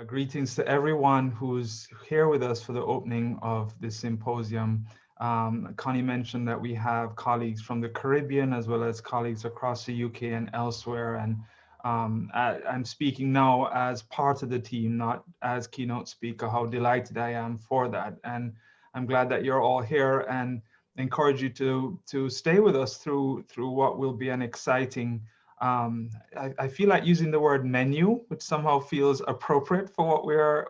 Greetings to everyone who's here with us for the opening of this symposium. Connie mentioned that we have colleagues from the Caribbean as well as colleagues across the UK and elsewhere. And I'm speaking now as part of the team, not as keynote speaker. How delighted I am for that. And I'm glad that you're all here and encourage you to stay with us through what will be an exciting I feel like using the word menu, which somehow feels appropriate for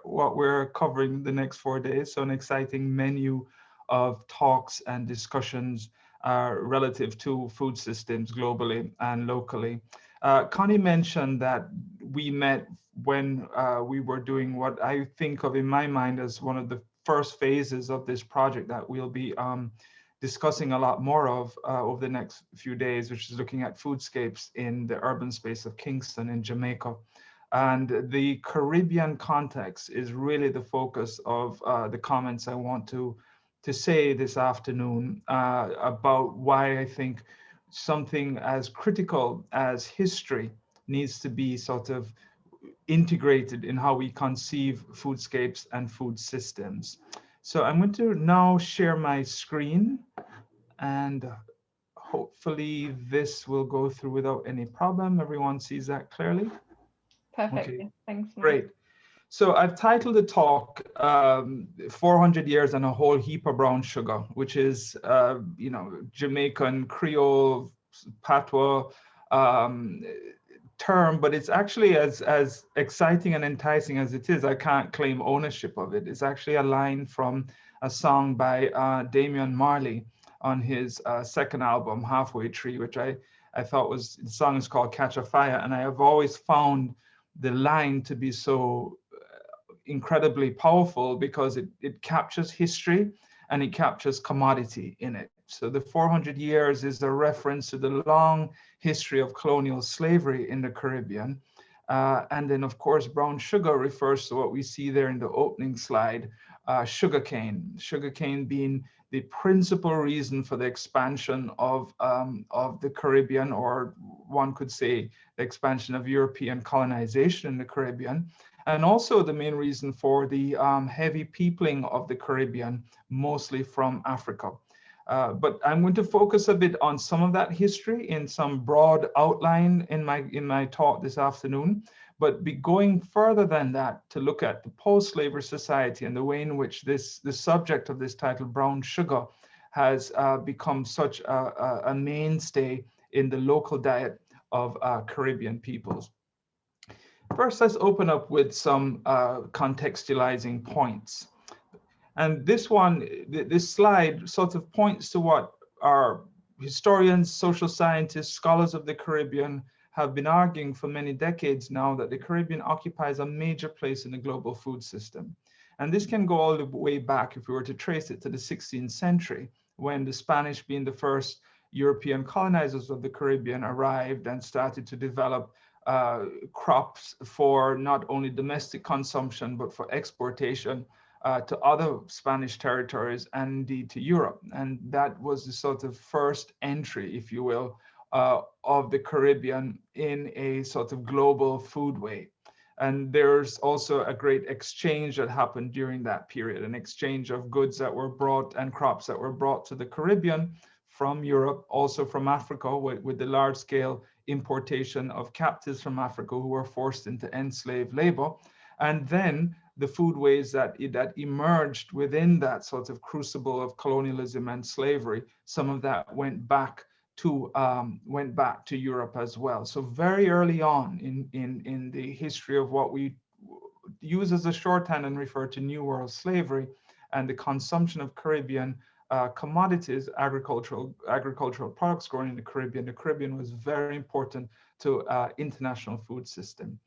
what we're covering the next 4 days. So an exciting menu of talks and discussions relative to food systems globally and locally. Connie mentioned that we met when we were doing what I think of in my mind as one of the first phases of this project that we'll be discussing a lot more of over the next few days, which is looking at foodscapes in the urban space of Kingston in Jamaica. And the Caribbean context is really the focus of the comments I want to say this afternoon about why I think something as critical as history needs to be sort of integrated in how we conceive foodscapes and food systems. So I'm going to now share my screen and hopefully this will go through without any problem. Everyone sees that clearly? Perfect. Okay, Thanks, Mike. great. So I've titled the talk 400 Years and a Whole Heap of Brown Sugar, which is, Jamaican Creole, patois um, term, but it's actually as exciting and enticing as it is. I can't claim ownership of it. It's actually a line from a song by Damian Marley on his second album, Halfway Tree, which I thought the song is called Catch a Fire. And I have always found the line to be so incredibly powerful because it captures history and it captures commodity in it. So the 400 years is a reference to the long history of colonial slavery in the Caribbean. And then, of course, brown sugar refers to what we see there in the opening slide, sugarcane. Sugarcane being the principal reason for the expansion of the Caribbean, or one could say the expansion of European colonization in the Caribbean, and also the main reason for the heavy peopling of the Caribbean, mostly from Africa. But I'm going to focus a bit on some of that history in some broad outline in my talk this afternoon, but be going further than that to look at the post-slavery society and the way in which the subject of this title, brown sugar, has become such a mainstay in the local diet of Caribbean peoples. First, let's open up with some contextualizing points. And this slide sort of points to what our historians, social scientists, scholars of the Caribbean have been arguing for many decades now, that the Caribbean occupies a major place in the global food system. And this can go all the way back, if we were to trace it, to the 16th century, when the Spanish, being the first European colonizers of the Caribbean, arrived and started to develop crops for not only domestic consumption, but for exportation to other Spanish territories and indeed to Europe. And that was the sort of first entry, if you will, of the Caribbean in a sort of global foodway. And there's also a great exchange that happened during that period, an exchange of goods that were brought and crops that were brought to the Caribbean from Europe, also from Africa, with the large scale importation of captives from Africa who were forced into enslaved labor. And then the foodways that emerged within that sort of crucible of colonialism and slavery, some of that went back to Europe as well. So very early on in the history of what we use as a shorthand and refer to New World slavery and the consumption of Caribbean commodities, agricultural products grown in the Caribbean was very important to international food system.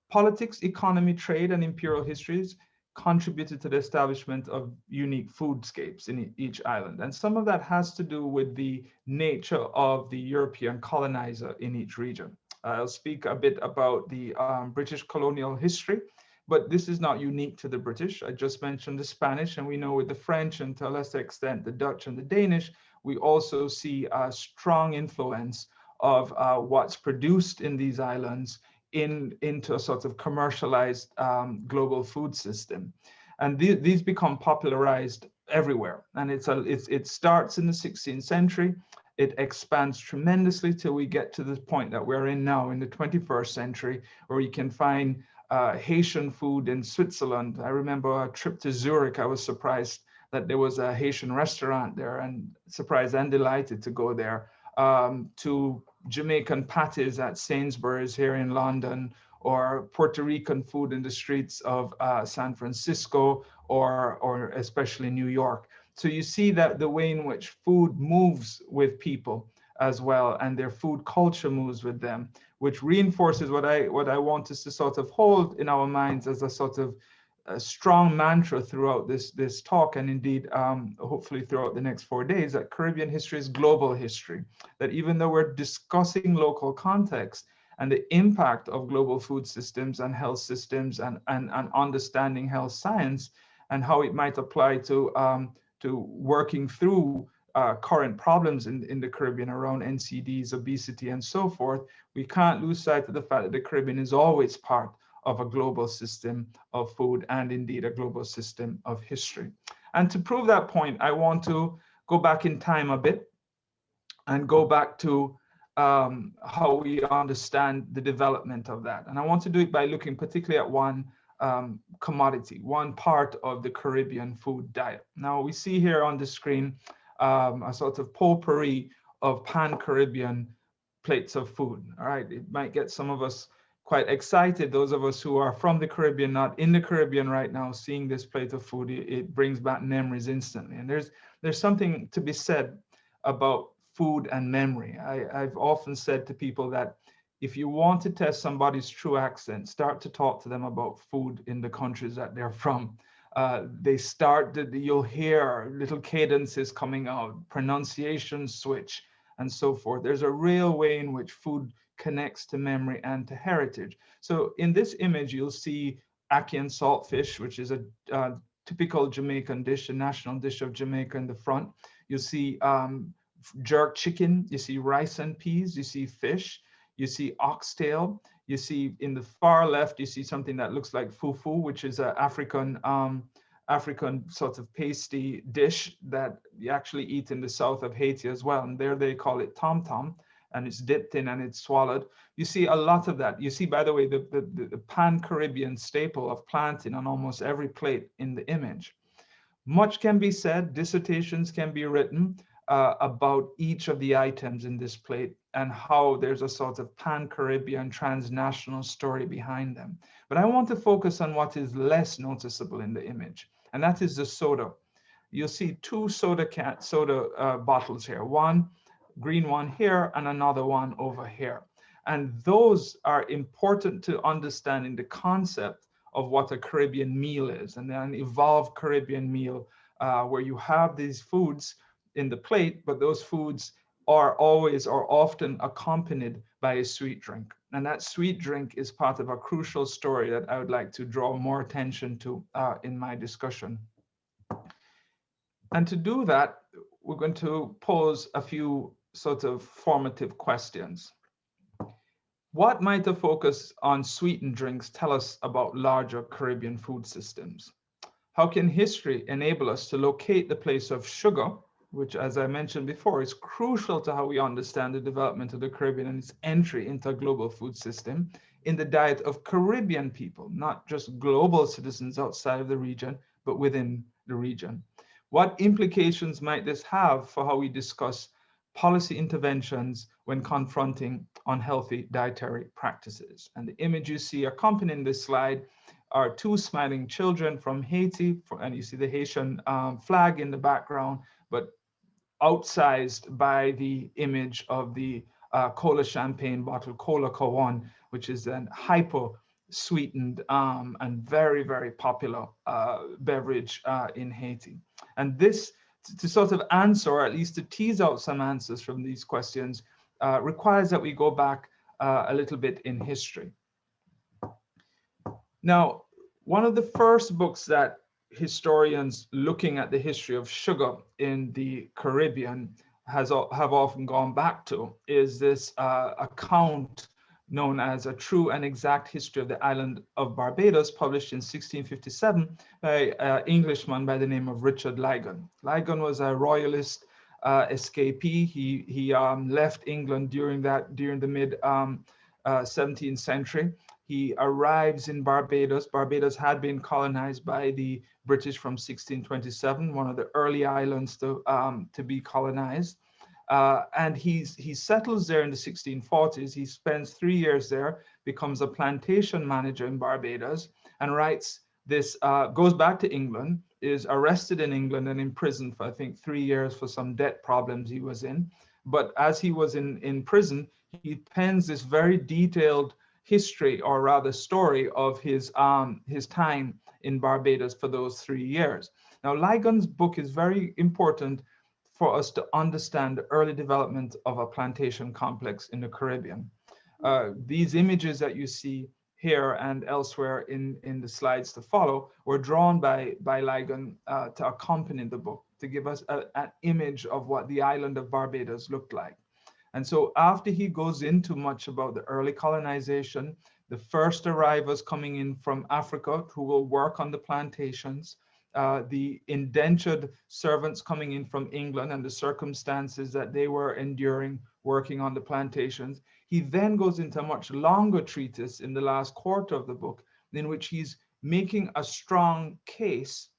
Politics, economy, trade, and imperial histories contributed to the establishment of unique foodscapes in each island. And some of that has to do with the nature of the European colonizer in each region. I'll speak a bit about the British colonial history, but this is not unique to the British. I just mentioned the Spanish, and we know with the French and to a lesser extent the Dutch and the Danish, we also see a strong influence of what's produced in these islands into a sort of commercialized global food system. And these become popularized everywhere. And it starts in the 16th century. It expands tremendously till we get to the point that we're in now in the 21st century, where you can find Haitian food in Switzerland. I remember a trip to Zurich. I was surprised that there was a Haitian restaurant there, and surprised and delighted to go there. To Jamaican patties at Sainsbury's here in London, or Puerto Rican food in the streets of San Francisco, or especially New York. So you see that the way in which food moves with people as well, and their food culture moves with them, which reinforces what I want us to sort of hold in our minds as a sort of a strong mantra throughout this talk, and indeed hopefully throughout the next 4 days, that Caribbean history is global history. That even though we're discussing local context and the impact of global food systems and health systems, and understanding health science and how it might apply to working through current problems in the Caribbean around NCDs, obesity, and so forth, we can't lose sight of the fact that the Caribbean is always part of a global system of food, and indeed a global system of history. And to prove that point, I want to go back in time a bit and go back to how we understand the development of that. And I want to do it by looking particularly at one commodity, one part of the Caribbean food diet. Now we see here on the screen a sort of potpourri of pan-Caribbean plates of food. All right, it might get some of us quite excited. Those of us who are from the Caribbean, not in the Caribbean right now, seeing this plate of food, it brings back memories instantly. And there's something to be said about food and memory. I've often said to people that if you want to test somebody's true accent, start to talk to them about food in the countries that they're from. You'll hear little cadences coming out, pronunciation switch, and so forth. There's a real way in which food connects to memory and to heritage. So in this image, you'll see ackee and saltfish, which is a typical Jamaican dish, a national dish of Jamaica in the front. You'll see jerk chicken, you see rice and peas, you see fish, you see oxtail, you see in the far left, you see something that looks like fufu, which is an African sort of pasty dish that you actually eat in the south of Haiti as well. And there they call it tom tom, and it's dipped in and it's swallowed. You see a lot of that. You see, by the way, the pan-Caribbean staple of plantain on almost every plate in the image. Much can be said, dissertations can be written about each of the items in this plate and how there's a sort of pan-Caribbean transnational story behind them. But I want to focus on what is less noticeable in the image, and that is the soda. You'll see two soda bottles here, one green one here and another one over here. And those are important to understanding the concept of what a Caribbean meal is, and then an evolved Caribbean meal where you have these foods in the plate, but those foods are always or often accompanied by a sweet drink. And that sweet drink is part of a crucial story that I would like to draw more attention to in my discussion. And to do that, we're going to pose a few sort of formative questions. What might a focus on sweetened drinks tell us about larger Caribbean food systems? How can history enable us to locate the place of sugar, which, as I mentioned before, is crucial to how we understand the development of the Caribbean and its entry into a global food system, in the diet of Caribbean people, not just global citizens outside of the region, but within the region? What implications might this have for how we discuss policy interventions when confronting unhealthy dietary practices? And the image you see accompanying this slide are two smiling children from Haiti, and you see the Haitian flag in the background, but outsized by the image of the cola champagne bottle, Cola Cawan, which is an hyper-sweetened and very, very popular beverage in Haiti. And this, to sort of answer, or at least to tease out some answers from these questions, requires that we go back a little bit in history. Now, one of the first books that historians looking at the history of sugar in the Caribbean have often gone back to is this account known as A True and Exact History of the Island of Barbados, published in 1657 by an Englishman by the name of Richard Lygon. Lygon was a royalist escapee. He left England during the mid 17th century. He arrives in Barbados. Barbados had been colonized by the British from 1627, one of the early islands to be colonized. And he settles there in the 1640s. He spends 3 years there, becomes a plantation manager in Barbados, and writes this, goes back to England, is arrested in England and imprisoned for, I think, 3 years for some debt problems he was in. But as he was in prison, he pens this very detailed history, or rather story, of his time in Barbados for those 3 years. Now, Lygon's book is very important for us to understand the early development of a plantation complex in the Caribbean. These images that you see here and elsewhere in the slides to follow were drawn by Lygon to accompany the book, to give us an image of what the island of Barbados looked like. And so after he goes into much about the early colonization, the first arrivals coming in from Africa who will work on the plantations, the indentured servants coming in from England and the circumstances that they were enduring working on the plantations. He then goes into a much longer treatise in the last quarter of the book, in which he's making a strong case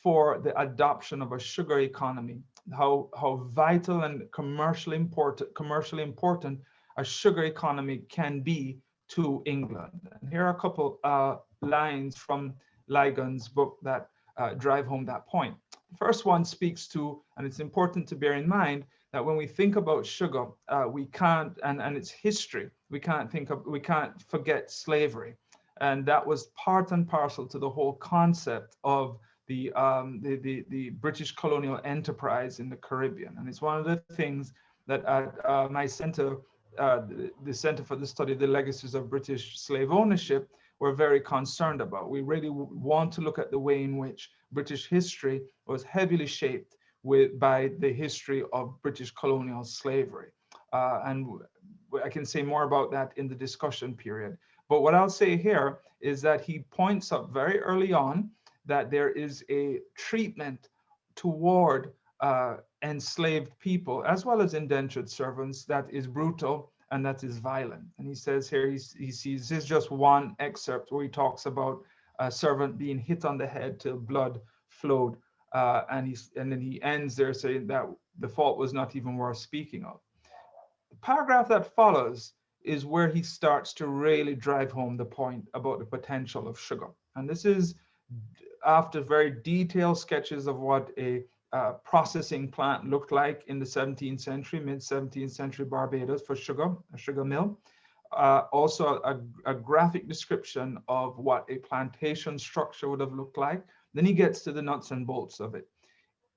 for the adoption of a sugar economy, how vital and commercially important a sugar economy can be to England. And here are a couple lines from Lygon's book that drive home that point. The first one speaks to, and it's important to bear in mind that when we think about sugar, we can't, and its history, we can't forget slavery. And that was part and parcel to the whole concept of the British colonial enterprise in the Caribbean. And it's one of the things that at my center, the Center for the Study of the Legacies of British Slave Ownership, we're very concerned about. We really want to look at the way in which British history was heavily shaped by the history of British colonial slavery. And I can say more about that in the discussion period. But what I'll say here is that he points up very early on that there is a treatment toward enslaved people, as well as indentured servants, that is brutal and that is violent. And he says here, he sees, this is just one excerpt where he talks about a servant being hit on the head till blood flowed. And then he ends there saying that the fault was not even worth speaking of. The paragraph that follows is where he starts to really drive home the point about the potential of sugar. And this is after very detailed sketches of what a processing plant looked like in the 17th century, mid-17th century Barbados for sugar, a sugar mill. Also a graphic description of what a plantation structure would have looked like. Then he gets to the nuts and bolts of it.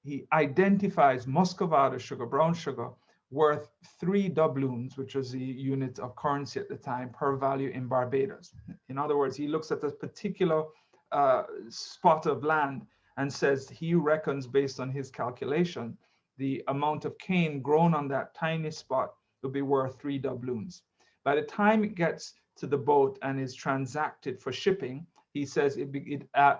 He identifies Muscovado sugar, brown sugar, worth 3 doubloons, which was the unit of currency at the time, per value in Barbados. In other words, he looks at this particular spot of land and says he reckons, based on his calculation, the amount of cane grown on that tiny spot will be worth 3 doubloons. By the time it gets to the boat and is transacted for shipping, he says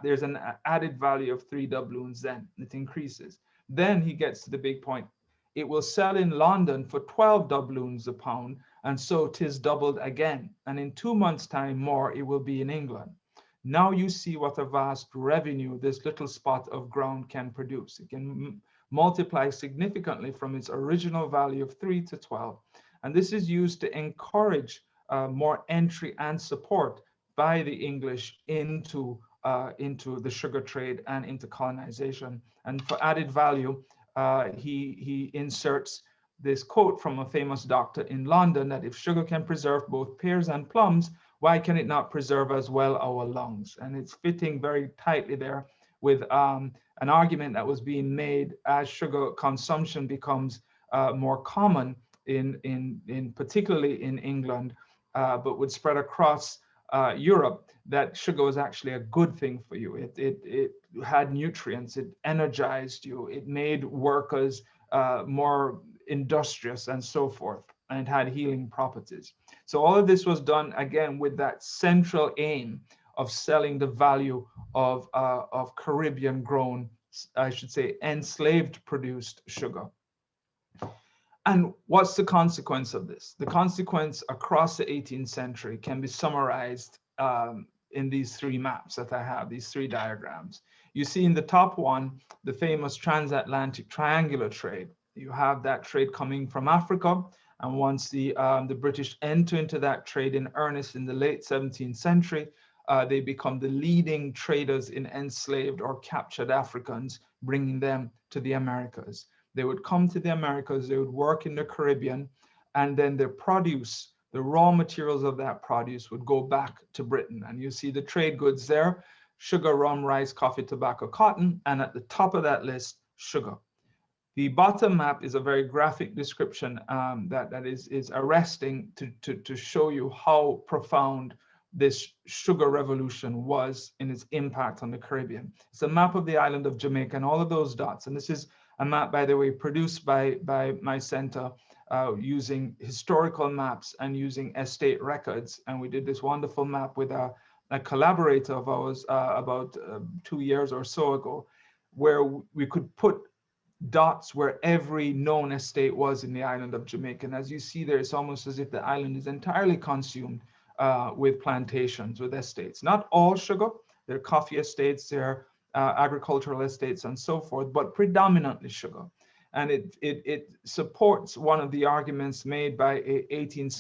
there's an added value of 3 doubloons, then it increases. Then he gets to the big point. It will sell in London for 12 doubloons a pound, and so 'tis doubled again. And in 2 months' time more, it will be in England. Now you see what a vast revenue this little spot of ground can produce. It can multiply significantly from its original value of 3 to 12. And this is used to encourage more entry and support by the English into the sugar trade and into colonization. And for added value, he inserts this quote from a famous doctor in London, that if sugar can preserve both pears and plums, why can it not preserve as well our lungs? And it's fitting very tightly there with an argument that was being made as sugar consumption becomes more common in particularly in England, but would spread across Europe, that sugar was actually a good thing for you. It had nutrients, it energized you, it made workers more industrious and so forth. and it had healing properties. So all of this was done again with that central aim of selling the value of Caribbean grown, I should say, enslaved produced sugar. And what's the consequence of this? The consequence across the 18th century can be summarized in these three maps that I have, these three diagrams. You see in the top one, the famous transatlantic triangular trade. You have that trade coming from Africa. And once the British enter into that trade in earnest in the late 17th century, they become the leading traders in enslaved or captured Africans, bringing them to the Americas. They would come to the Americas, they would work in the Caribbean, and then their produce, the raw materials of that produce would go back to Britain. And you see the trade goods there: sugar, rum, rice, coffee, tobacco, cotton, and at the top of that list, sugar. The bottom map is a very graphic description that is arresting to show you how profound this sugar revolution was in its impact on the Caribbean. It's a map of the island of Jamaica and all of those dots. And this is a map, by the way, produced by my center using historical maps and using estate records. And we did this wonderful map with a collaborator of ours about 2 years or so ago, where we could put dots where every known estate was in the island of Jamaica. And as you see there, it's almost as if the island is entirely consumed with plantations, with estates. Not all sugar, there are coffee estates, there are agricultural estates and so forth, but predominantly sugar. And it supports one of the arguments made by an 18th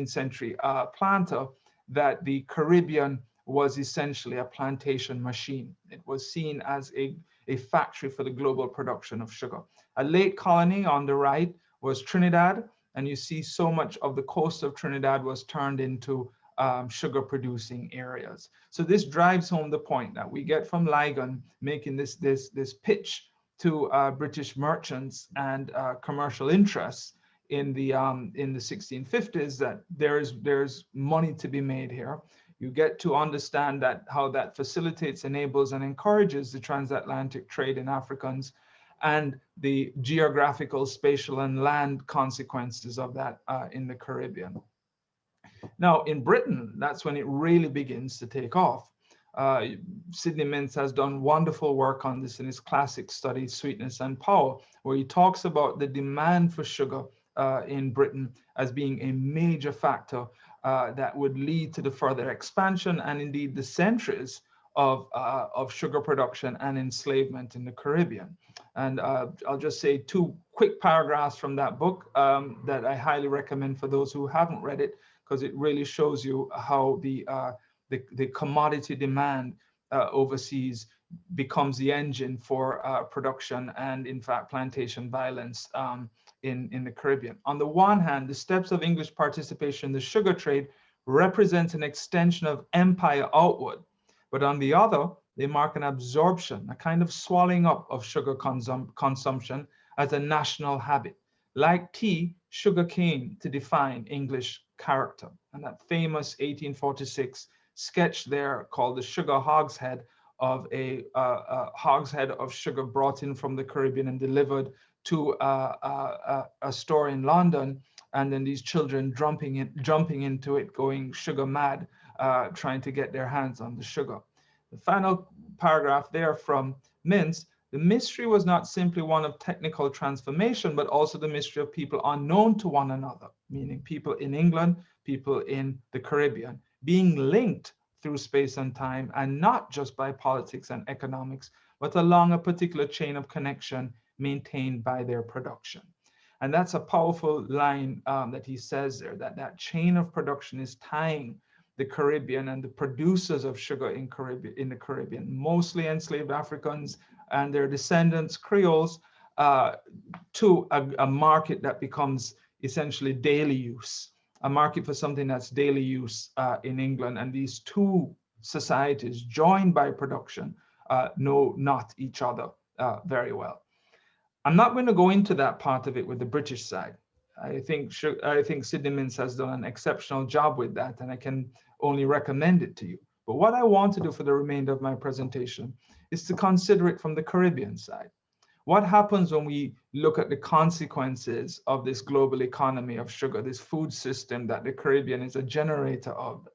century planter, that the Caribbean was essentially a plantation machine. It was seen as a factory for the global production of sugar. A late colony on the right was Trinidad, and you see so much of the coast of Trinidad was turned into sugar producing areas. So this drives home the point that we get from Ligon making this pitch to British merchants and commercial interests in the 1650s, that there's money to be made here. You get to understand that how that facilitates, enables, and encourages the transatlantic trade in Africans, and the geographical, spatial, and land consequences of that in the Caribbean. Now, in Britain, that's when it really begins to take off. Sidney Mintz has done wonderful work on this in his classic study, Sweetness and Power, where he talks about the demand for sugar in Britain as being a major factor that would lead to the further expansion and indeed the centuries of sugar production and enslavement in the Caribbean. And I'll just say 2 quick paragraphs from that book that I highly recommend for those who haven't read it, because it really shows you how the commodity demand overseas becomes the engine for production and, in fact, plantation violence in the Caribbean. On the one hand, the steps of English participation in the sugar trade represent an extension of empire outward, but on the other, they mark an absorption, a kind of swallowing up of sugar consumption as a national habit. Like tea, sugar came to define English character. And that famous 1846 sketch there called the Sugar Hogshead, of a hogshead of sugar brought in from the Caribbean and delivered to a store in London, and then these children jumping into it, going sugar mad, trying to get their hands on the sugar. The final paragraph there from Mintz: the mystery was not simply one of technical transformation, but also the mystery of people unknown to one another, meaning people in England, people in the Caribbean, being linked through space and time, and not just by politics and economics, but along a particular chain of connection maintained by their production. And that's a powerful line that he says there, that chain of production is tying the Caribbean and the producers of sugar in the Caribbean, mostly enslaved Africans and their descendants, Creoles, to a market that becomes essentially daily use, a market for something that's daily use in England. And these two societies, joined by production, know not each other very well. I'm not going to go into that part of it with the British side. I think Sidney Mintz has done an exceptional job with that, and I can only recommend it to you. But what I want to do for the remainder of my presentation is to consider it from the Caribbean side. What happens when we look at the consequences of this global economy of sugar, this food system that the Caribbean is a generator of,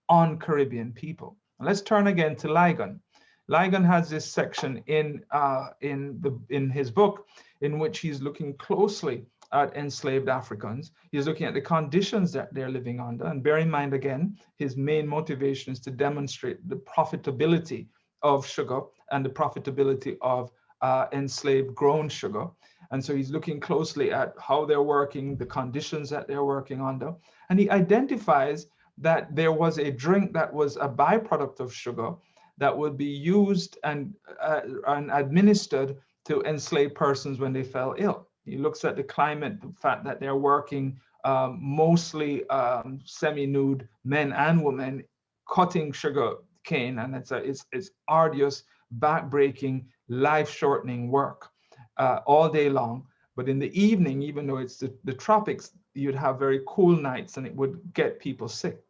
on Caribbean people? And let's turn again to Ligon. Ligon has this section in his book in which he's looking closely at enslaved Africans. He's looking at the conditions that they're living under. And bear in mind, again, his main motivation is to demonstrate the profitability of sugar and the profitability of enslaved grown sugar. And so he's looking closely at how they're working, the conditions that they're working under. And he identifies that there was a drink that was a byproduct of sugar that would be used and administered to enslaved persons when they fell ill. He looks at the climate, the fact that they're working mostly semi-nude men and women cutting sugar cane, and it's arduous, back-breaking, life-shortening work all day long. But in the evening, even though it's the tropics, you'd have very cool nights and it would get people sick.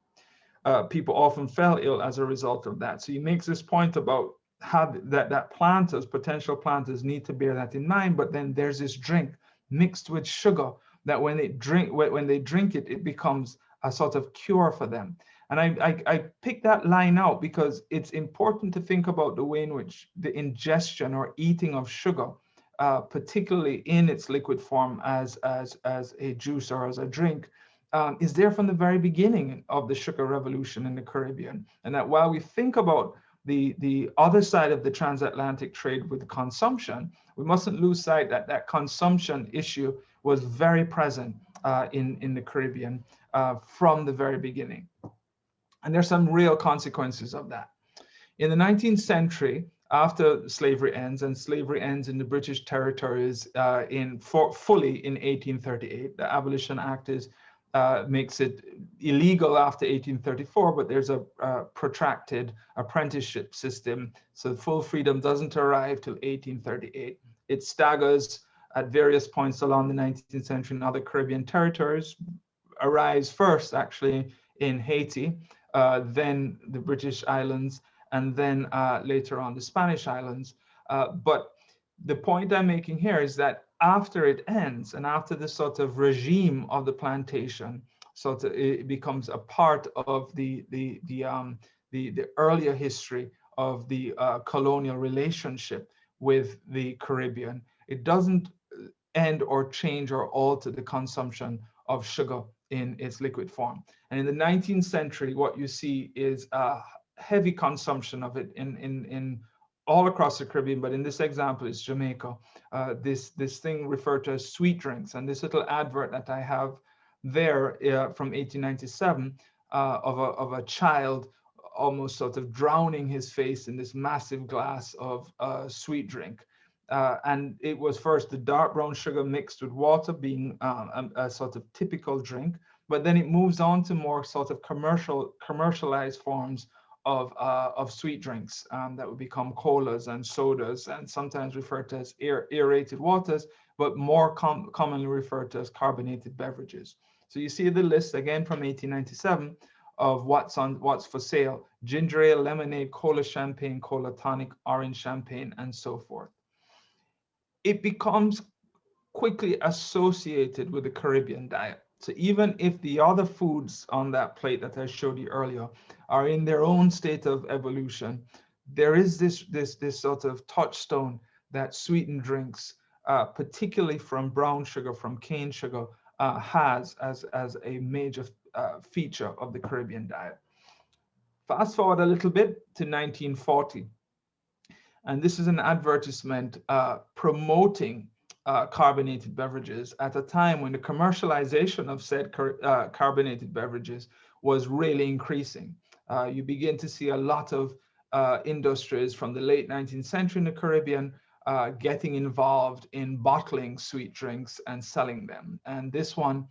People often fell ill as a result of that. So he makes this point about how that planters, potential planters, need to bear that in mind. But then there's this drink mixed with sugar that when they drink it, it becomes a sort of cure for them. And I picked that line out because it's important to think about the way in which the ingestion or eating of sugar, particularly in its liquid form as a juice or as a drink, is there from the very beginning of the sugar revolution in the Caribbean. And that while we think about the other side of the transatlantic trade with consumption, we mustn't lose sight that that consumption issue was very present in the Caribbean from the very beginning. And there's some real consequences of that. In the 19th century, after slavery ends, and slavery ends in the British territories fully in 1838, the Abolition Act makes it illegal after 1834, but there's a protracted apprenticeship system. So full freedom doesn't arrive till 1838. It staggers at various points along the 19th century in other Caribbean territories, arrives first actually in Haiti, then the British Islands, and then later on the Spanish Islands. But the point I'm making here is that after it ends and after this sort of regime of the plantation, it becomes a part of the earlier history of the colonial relationship with the Caribbean. It doesn't end or change or alter the consumption of sugar in its liquid form. And in the 19th century, what you see is a heavy consumption of it in all across the Caribbean, but in this example, it's Jamaica. This thing referred to as sweet drinks, and this little advert that I have there from 1897 of a child almost sort of drowning his face in this massive glass of sweet drink. And it was first the dark brown sugar mixed with water being a sort of typical drink, but then it moves on to more sort of commercialized forms of sweet drinks that would become colas and sodas, and sometimes referred to as aerated waters, but more commonly referred to as carbonated beverages. So you see the list again from 1897 of what's for sale: ginger ale, lemonade, cola champagne, cola tonic, orange champagne, and so forth. It becomes quickly associated with the Caribbean diet. So even if the other foods on that plate that I showed you earlier are in their own state of evolution, there is this sort of touchstone that sweetened drinks, particularly from brown sugar, from cane sugar, has as a major feature of the Caribbean diet. Fast forward a little bit to 1940. And this is an advertisement promoting carbonated beverages at a time when the commercialization of said carbonated beverages was really increasing. You begin to see a lot of industries from the late 19th century in the Caribbean getting involved in bottling sweet drinks and selling them. And this one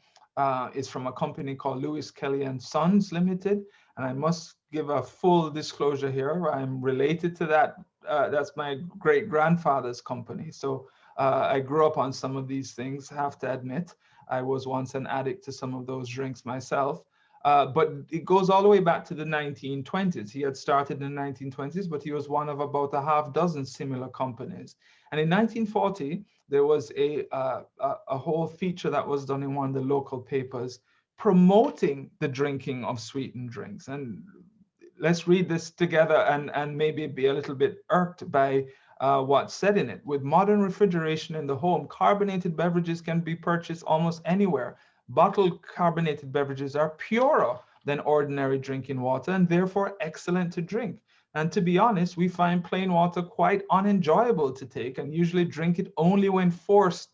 is from a company called Lewis Kelly and Sons Limited. And I must give a full disclosure here. I'm related to that. That's my great grandfather's company. So I grew up on some of these things, have to admit. I was once an addict to some of those drinks myself. But it goes all the way back to the 1920s. He had started in the 1920s, but he was one of about a half dozen similar companies. And in 1940, there was a whole feature that was done in one of the local papers promoting the drinking of sweetened drinks. And let's read this together and maybe be a little bit irked by what's said in it. With modern refrigeration in the home, carbonated beverages can be purchased almost anywhere. Bottled carbonated beverages are purer than ordinary drinking water and therefore excellent to drink. And to be honest, we find plain water quite unenjoyable to take and usually drink it only when forced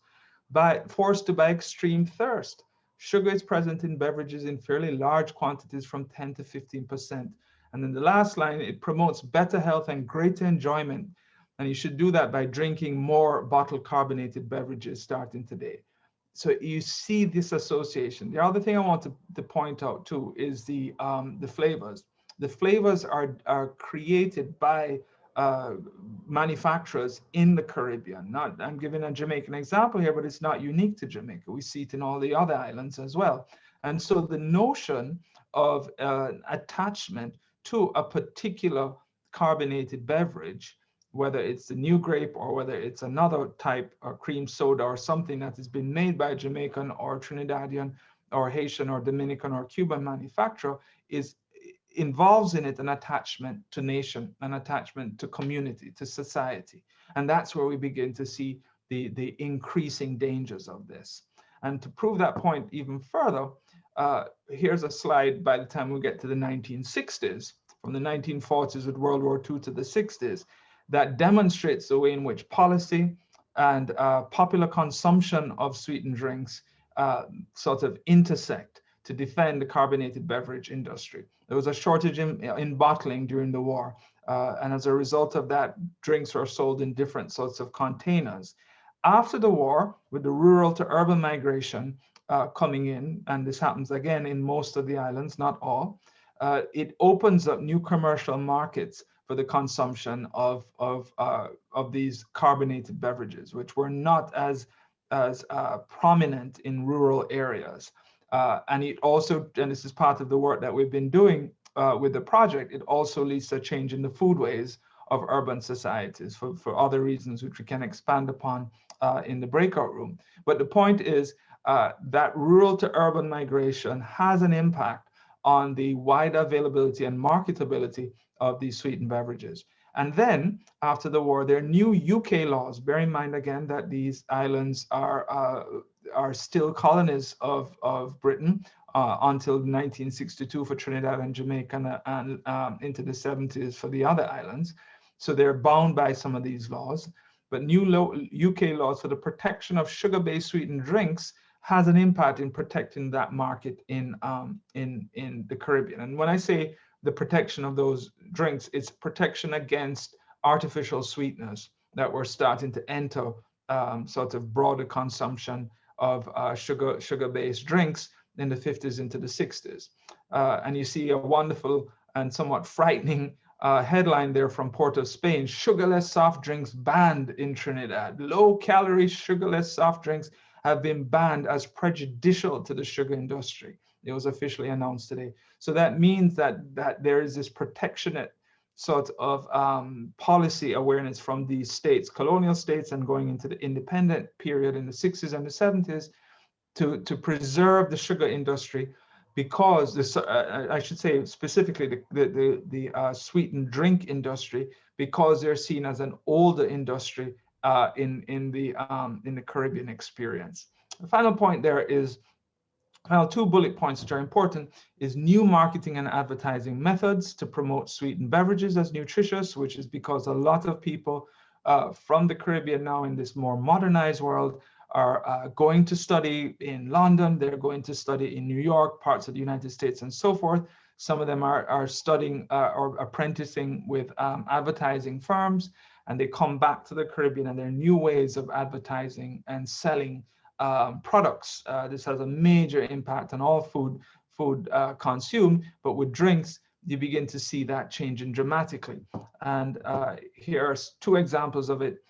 to by extreme thirst. Sugar is present in beverages in fairly large quantities from 10 to 15%. And then the last line, it promotes better health and greater enjoyment. And you should do that by drinking more bottled carbonated beverages starting today. So you see this association. The other thing I want to point out too is the flavors. The flavors are created by manufacturers in the Caribbean. I'm giving a Jamaican example here, but it's not unique to Jamaica. We see it in all the other islands as well. And so the notion of attachment to a particular carbonated beverage, whether it's the new grape or whether it's another type of cream soda or something that has been made by a Jamaican or Trinidadian or Haitian or Dominican or Cuban manufacturer, involves in it an attachment to nation, an attachment to community, to society. And that's where we begin to see the increasing dangers of this. And to prove that point even further, here's a slide by the time we get to the 1960s, from the 1940s with World War II to the 60s, that demonstrates the way in which policy and popular consumption of sweetened drinks sort of intersect to defend the carbonated beverage industry. There was a shortage in bottling during the war. And as a result of that, drinks were sold in different sorts of containers. After the war, with the rural to urban migration coming in, and this happens again in most of the islands, not all, it opens up new commercial markets for the consumption of these carbonated beverages, which were not as prominent in rural areas. And it also, and this is part of the work that we've been doing with the project, it also leads to a change in the foodways of urban societies for other reasons, which we can expand upon in the breakout room. But the point is that rural to urban migration has an impact on the wide availability and marketability of these sweetened beverages. And then after the war, there are new UK laws. Bear in mind again that these islands are still colonies of Britain until 1962 for Trinidad and Jamaica and into the 70s for the other islands. So they're bound by some of these laws. But new UK laws for the protection of sugar-based sweetened drinks has an impact in protecting that market in the Caribbean. And when I say the protection of those drinks, it's protection against artificial sweeteners that were starting to enter sort of broader consumption of sugar-based drinks in the 50s into the 60s. And you see a wonderful and somewhat frightening headline there from Port of Spain: sugarless soft drinks banned in Trinidad. Low-calorie sugarless soft drinks have been banned as prejudicial to the sugar industry. It was officially announced today. So that means that there is this protectionate sort of policy awareness from these states, colonial states, and going into the independent period in the 60s and the 70s to preserve the sugar industry, because this, I should say specifically the sweetened drink industry, because they're seen as an older industry in the Caribbean experience. The final point there is, well, two bullet points which are important, is new marketing and advertising methods to promote sweetened beverages as nutritious, which is because a lot of people from the Caribbean now in this more modernized world are going to study in London, they're going to study in New York, parts of the United States and so forth. Some of them are studying or apprenticing with advertising firms, and they come back to the Caribbean, and there are new ways of advertising and selling products. This has a major impact on all food consumed, but with drinks, you begin to see that changing dramatically. And here are two examples of it.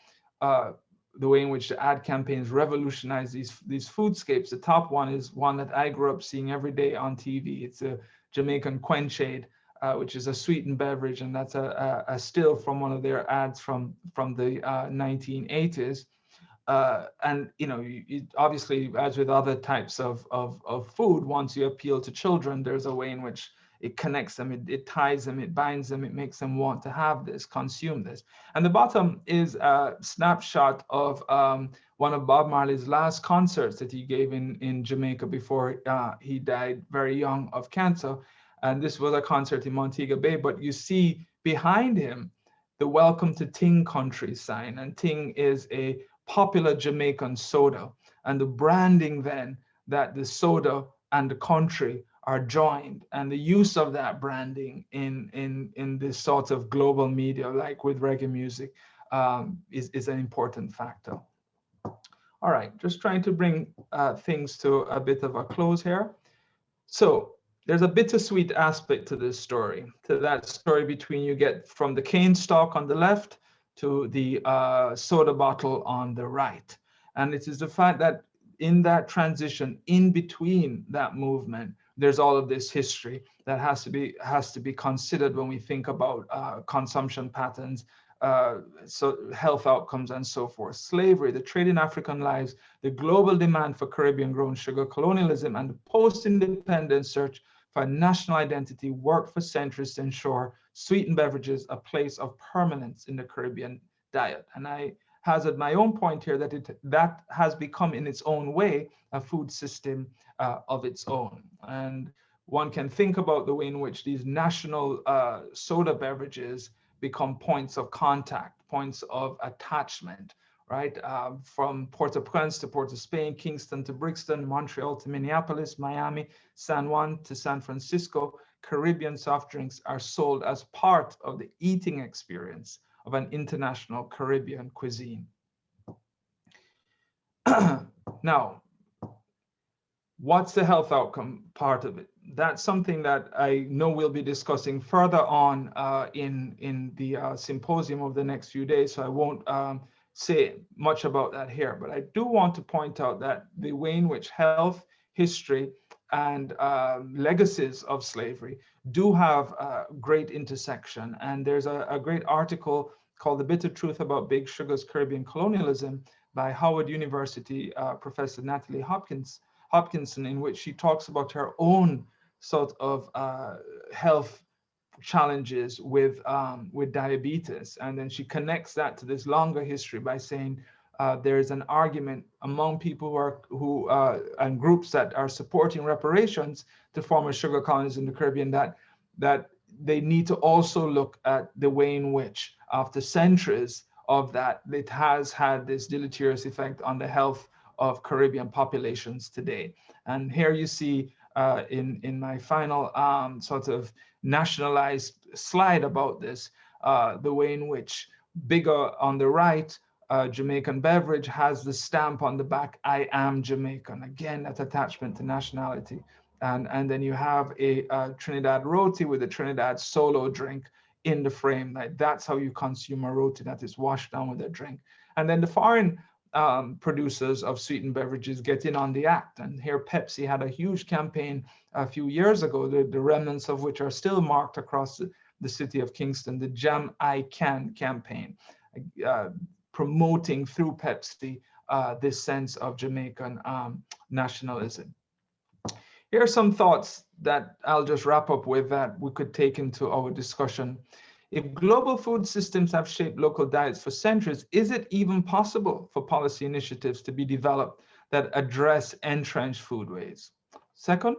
the way in which the ad campaigns revolutionize these foodscapes. The top one is one that I grew up seeing every day on TV. It's a Jamaican Quenchade, which is a sweetened beverage, and that's a still from one of their ads from the 1980s. And obviously, as with other types of food, once you appeal to children, there's a way in which it connects them, it ties them, it binds them, it makes them want to have this, consume this. And the bottom is a snapshot of one of Bob Marley's last concerts that he gave in Jamaica before he died very young of cancer. And this was a concert in Montego Bay, but you see behind him the Welcome to Ting Country sign. And Ting is a popular Jamaican soda. And the branding then that the soda and the country are joined, and the use of that branding in this sort of global media, like with reggae music, is an important factor. All right, just trying to bring things to a bit of a close here. So there's a bittersweet aspect to this story, to that story between you get from the cane stalk on the left to the soda bottle on the right. And it is the fact that in that transition, in between that movement, there's all of this history that has to be considered when we think about consumption patterns, so health outcomes and so forth. Slavery, the trade in African lives, the global demand for Caribbean grown sugar, colonialism, and the post-independence search for national identity worked for centuries to ensure sweetened beverages a place of permanence in the Caribbean diet. And I hazard my own point here that that has become in its own way a food system of its own. And one can think about the way in which these national soda beverages become points of contact, points of attachment, right? From Port-au-Prince to Port of Spain, Kingston to Brixton, Montreal to Minneapolis, Miami, San Juan to San Francisco, Caribbean soft drinks are sold as part of the eating experience of an international Caribbean cuisine. Now, what's the health outcome part of it? That's something that I know we'll be discussing further on in the symposium of the next few days, so I won't say much about that here, but I do want to point out that the way in which health, history, and legacies of slavery do have a great intersection. And there's a great article called The Bitter Truth About Big Sugar's Caribbean Colonialism by Howard University Professor Natalie Hopkinson, in which she talks about her own sort of health challenges with diabetes. And then she connects that to this longer history by saying there is an argument among people who and groups that are supporting reparations to former sugar colonies in the Caribbean that they need to also look at the way in which, after centuries of that, it has had this deleterious effect on the health of Caribbean populations today. And here you see in my final sort of nationalized slide about this, the way in which bigger on the right, Jamaican beverage has the stamp on the back, I am Jamaican. Again, that attachment to nationality. And then you have a Trinidad roti with a Trinidad solo drink in the frame. Like, that's how you consume a roti that is washed down with a drink. And then the foreign producers of sweetened beverages get in on the act. And here Pepsi had a huge campaign a few years ago, the remnants of which are still marked across the city of Kingston, the Jam I Can campaign, promoting through Pepsi this sense of Jamaican nationalism. Here are some thoughts that I'll just wrap up with that we could take into our discussion. If global food systems have shaped local diets for centuries, is it even possible for policy initiatives to be developed that address entrenched foodways? Second,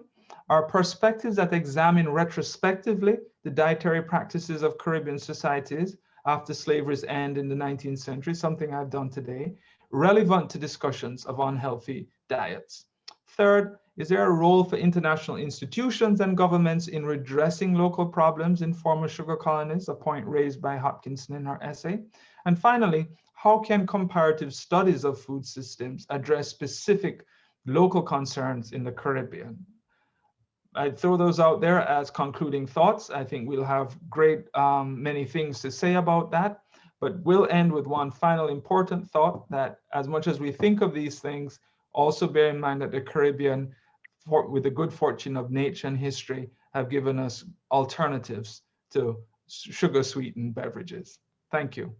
are perspectives that examine retrospectively the dietary practices of Caribbean societies after slavery's end in the 19th century, something I've done today, relevant to discussions of unhealthy diets? Third, is there a role for international institutions and governments in redressing local problems in former sugar colonies, a point raised by Hopkinson in her essay? And finally, how can comparative studies of food systems address specific local concerns in the Caribbean? I throw those out there as concluding thoughts. I think we'll have great many things to say about that. But we'll end with one final important thought, that as much as we think of these things, also bear in mind that the Caribbean, with the good fortune of nature and history, have given us alternatives to sugar-sweetened beverages. Thank you.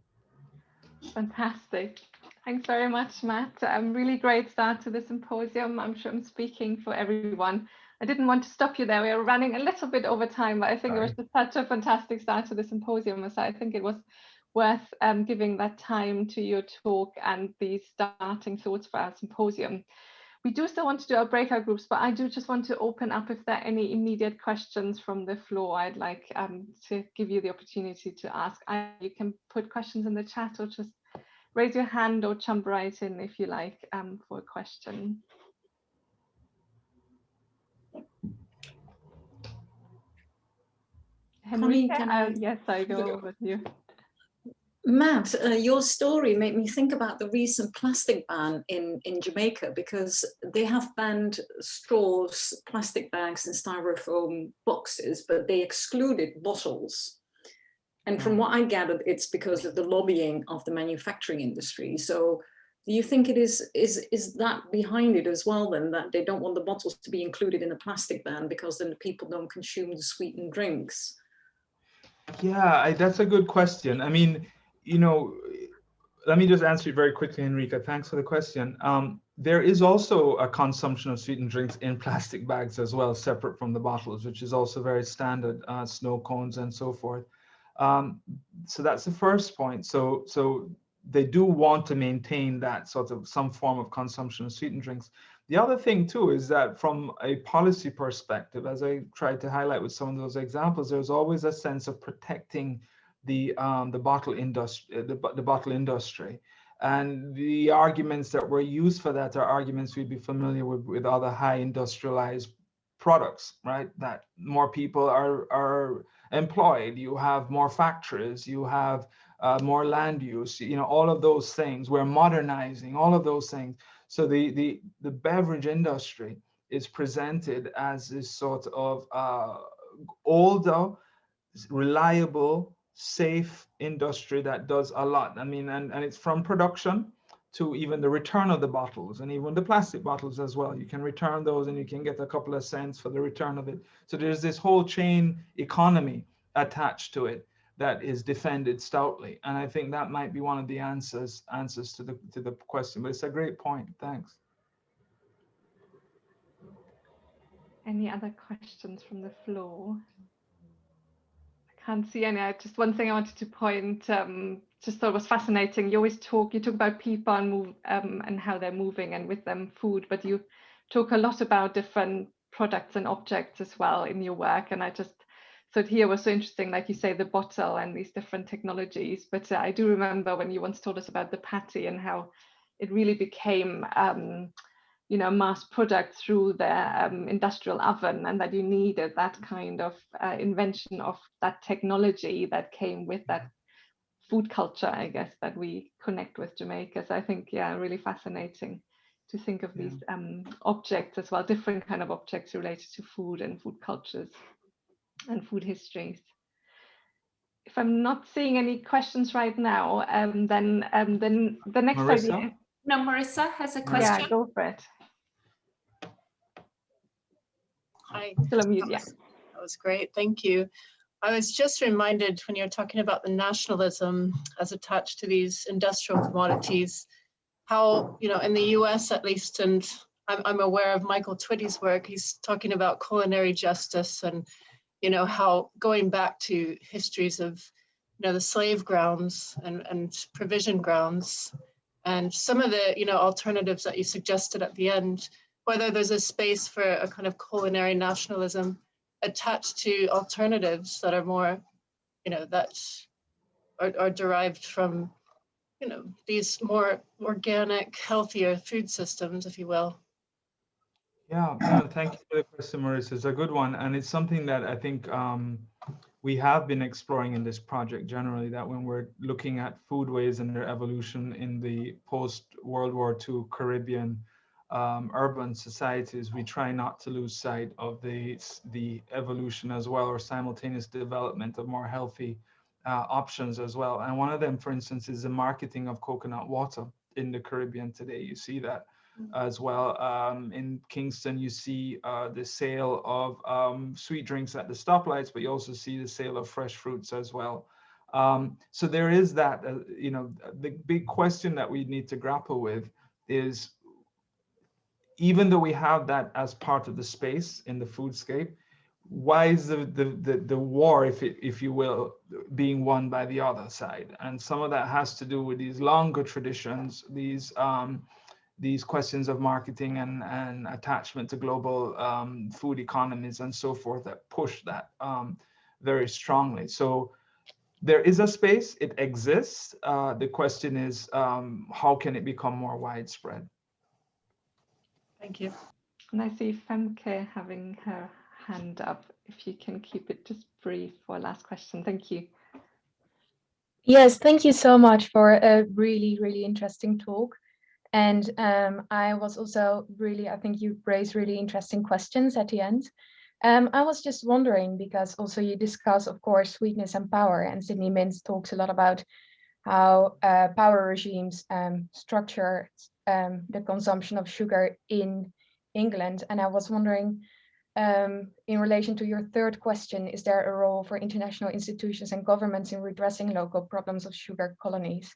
Fantastic. Thanks very much, Matt. Really great start to the symposium. I'm sure I'm speaking for everyone. I didn't want to stop you there. We are running a little bit over time, but I think it was just such a fantastic start to the symposium. So I think it was worth giving that time to your talk and the starting thoughts for our symposium. We do still want to do our breakout groups, but I do just want to open up if there are any immediate questions from the floor. I'd like to give you the opportunity to ask. You can put questions in the chat or just raise your hand or jump right in if you like for a question. Henrika, yes, I go with you. Matt, your story made me think about the recent plastic ban in Jamaica, because they have banned straws, plastic bags and styrofoam boxes, but they excluded bottles. And from what I gathered, it's because of the lobbying of the manufacturing industry. So do you think it is that behind it as well, then, that they don't want the bottles to be included in the plastic ban because then the people don't consume the sweetened drinks? Yeah, that's a good question. I mean, you know, let me just answer it very quickly, Enrica. Thanks for the question. There is also a consumption of sweetened drinks in plastic bags as well, separate from the bottles, which is also very standard, snow cones and so forth. So that's the first point. So they do want to maintain that sort of some form of consumption of sweetened drinks. The other thing too is that from a policy perspective, as I tried to highlight with some of those examples, there's always a sense of protecting the bottle industry, the bottle industry. And the arguments that were used for that are arguments we'd be familiar with other high industrialized products, right? That more people are employed, you have more factories, you have more land use, you know, all of those things. We're modernizing, all of those things. So the beverage industry is presented as this sort of older, reliable, safe industry that does a lot. I mean, and it's from production to even the return of the bottles, and even the plastic bottles as well. You can return those and you can get a couple of cents for the return of it. So there's this whole chain economy attached to it that is defended stoutly. And I think that might be one of the answers to the question, but it's a great point. Thanks. Any other questions from the floor? I can't see any. Just one thing I wanted to point, just thought was fascinating. You talk about people and how they're moving, and with them food, but you talk a lot about different products and objects as well in your work. And I just thought here was so interesting, like you say, the bottle and these different technologies. But I do remember when you once told us about the patty and how it really became you know, mass product through the industrial oven, and that you needed that kind of invention of that technology that came with that food culture, I guess, that we connect with Jamaica. So I think, yeah, really fascinating to think of these objects as well, different kind of objects related to food and food cultures and food histories. If I'm not seeing any questions right now, then the next Marissa? idea. No, Marissa has a question. Yeah, go for it. Hi. Still on mute, yeah. That was great, thank you. I was just reminded when you're talking about the nationalism as attached to these industrial commodities, how, you know, in the US at least, and I'm aware of Michael Twitty's work, he's talking about culinary justice and, you know, how going back to histories of, you know, the slave grounds and provision grounds, and some of the, you know, alternatives that you suggested at the end, whether there's a space for a kind of culinary nationalism attached to alternatives that are more, you know, that are derived from, you know, these more organic, healthier food systems, if you will. Yeah, no, thank you for the question, Marissa. It's a good one. And it's something that I think we have been exploring in this project generally, that when we're looking at foodways and their evolution in the post-World War II Caribbean urban societies, we try not to lose sight of the evolution as well, or simultaneous development of more healthy options as well. And one of them, for instance, is the marketing of coconut water in the Caribbean today. You see that as well. In Kingston, you see the sale of sweet drinks at the stoplights, but you also see the sale of fresh fruits as well. So there is that, you know, the big question that we need to grapple with is, even though we have that as part of the space in the foodscape, why is the war, if you will, being won by the other side? And some of that has to do with these longer traditions, these questions of marketing and attachment to global food economies and so forth that push that very strongly. So there is a space, it exists. The question is, how can it become more widespread? Thank you. And I see Femke having her hand up. If you can keep it just brief for last question. Thank you. Yes, thank you so much for a really, really interesting talk. And I was also really, I think you raised really interesting questions at the end. I was just wondering, because also you discuss, of course, sweetness and power, and Sydney Mintz talks a lot about how power regimes structure the consumption of sugar in England. And I was wondering, in relation to your third question, is there a role for international institutions and governments in redressing local problems of sugar colonies?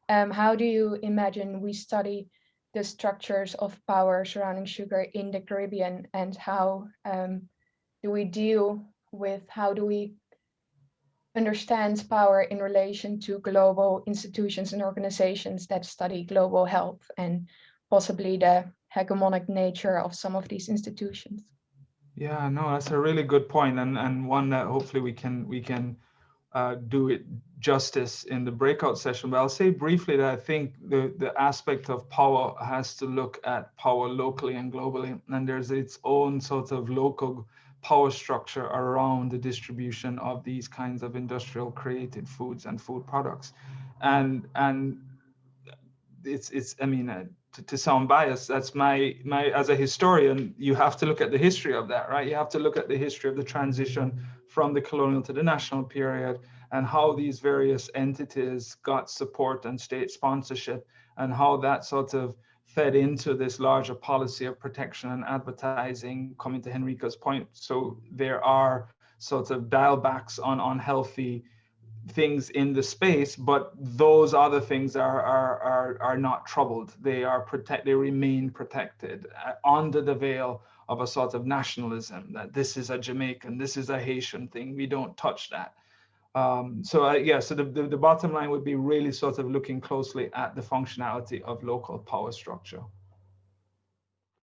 How do you imagine we study the structures of power surrounding sugar in the Caribbean, and how do we deal with, how do we understand power in relation to global institutions and organizations that study global health and possibly the hegemonic nature of some of these institutions? Yeah, no, that's a really good point, and one that hopefully we can do it justice in the breakout session. But I'll say briefly that I think the aspect of power has to look at power locally and globally, and there's its own sort of local power structure around the distribution of these kinds of industrial created foods and food products. And it's I mean, to sound biased, that's my as a historian, you have to look at the history of that, right? You have to look at the history of the transition from the colonial to the national period, and how these various entities got support and state sponsorship, and how that sort of fed into this larger policy of protection and advertising, coming to Henrika's point. So there are sort of dial backs on unhealthy things in the space, but those other things are not troubled. They remain protected under the veil of a sort of nationalism, that this is a Jamaican, this is a Haitian thing, we don't touch that. So the bottom line would be really sort of looking closely at the functionality of local power structure.